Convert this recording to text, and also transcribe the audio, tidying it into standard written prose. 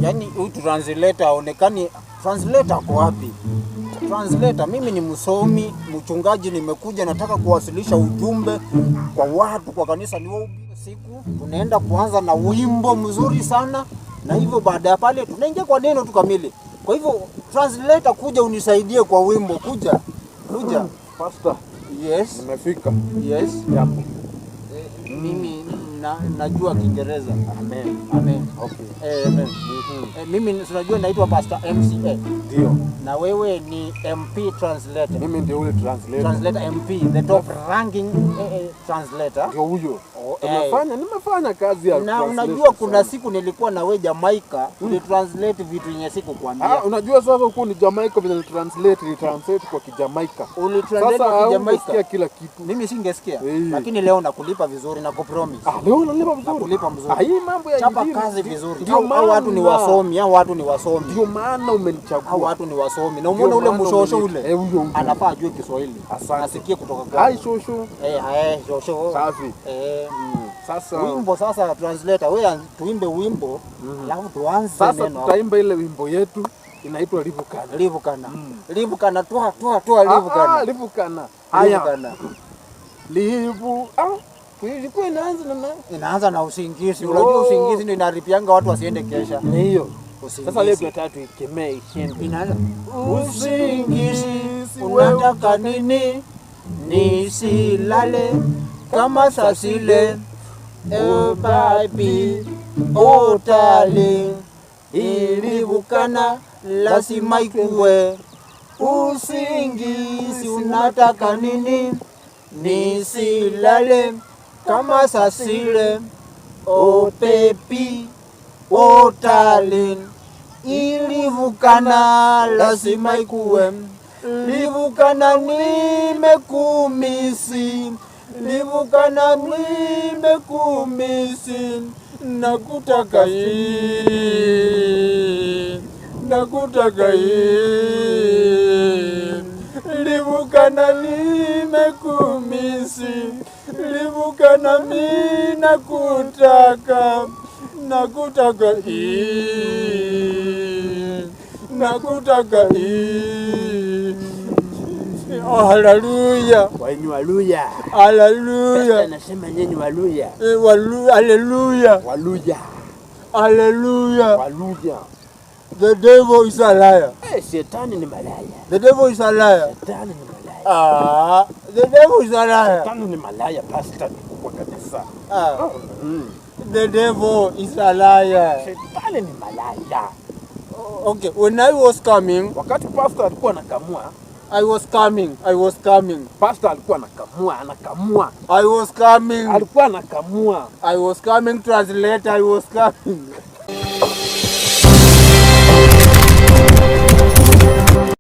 Yaani huyu translator aonekani. Translator kwa wapi? Translator, mimi ni msomi, mchungaji, nimekuja nataka kuwasilisha ujumbe kwa watu, kwa kanisa niwahubiri siku. Tunaenda kuanza na wimbo mzuri sana, na hivyo baada ya pale tunaingia kwa neno tu kamili. Kwa hivyo translator, kuja unisaidie kwa wimbo, kuja. Pastor. Yes. Nimefika. Yes. Jambo. Mimi najua Kiingereza. Amen. Okay. Amen. Mimi tunajua naitwa Pastor MCA. Ndio. Na wewe ni MP translator. Mimi ndio ule translator. Translator MP, the top ranking translator. Ndio huyo. Nimefanya kazi ya na unajua kuna siku nilikuwa na wewe Jamaica, translate vitu yenye siku kuambia. Unajua sasa huko ni Jamaica vile translate kwa Kijamaika. Ulitranslate kwa Kijamaika. Sasa kila kitu. Mimi singesikia. Lakini leo nakulipa vizuri na kupromise. Leo unalipa vizuri. Nakulipa vizuri. Hii mambo ya chapa kazi vizuri. Hao watu ni wasomi, Ndio maana umenichagua. Hao watu ni wasomi. Na umeona ule mshosho ule? Anafaa ajue Kiswahili. Nasikia kutoka kwa. Hai shosho. Shosho. Safi. Sasa wimbo sasa translator, wewe tuimbe wimbo, alafu tuanze neno. Sasa tutaimba ile wimbo yetu inaitwa Livukana. Livukana, toa Livukana. Livukana. Haya. Ilikuwa inaanza na usingizi. Unajua usingizi ndio inaripianga watu wasiende kesha. Ni hiyo. Sasa leo tunataka ikemee ishinde. Inaanza usingizi, unataka nini? Nisilale kama sasile. Oh baby, oh darling, Livukana lazima ikuwe. Usingizi, unataka nini? Nisilale kama sasile. Oh baby, oh darling, Livukana lazima ikuwe. Livukana nimekumisi, Livukana nimekumisi, nakutaka hii. Livukana nimekumisi, Livukana mimi nakutaka hii. Oh, haleluya. Waini waluya. Haleluya. Anasema nyenye waluya. Haleluya. Waluya. The devil is a liar. Shetani ni malaya. The devil is a liar. Shetani ni malaya. The devil is a liar. Shetani ni malaya, pastor, kwa kabisa. The devil is a liar. Shetani ni malaya. Okay, when I was coming, wakati pastor alikuwa anakamua, I was coming. Pastor alikuwa anakamua. I was coming. Alikuwa anakamua. I was coming, translator, I was coming.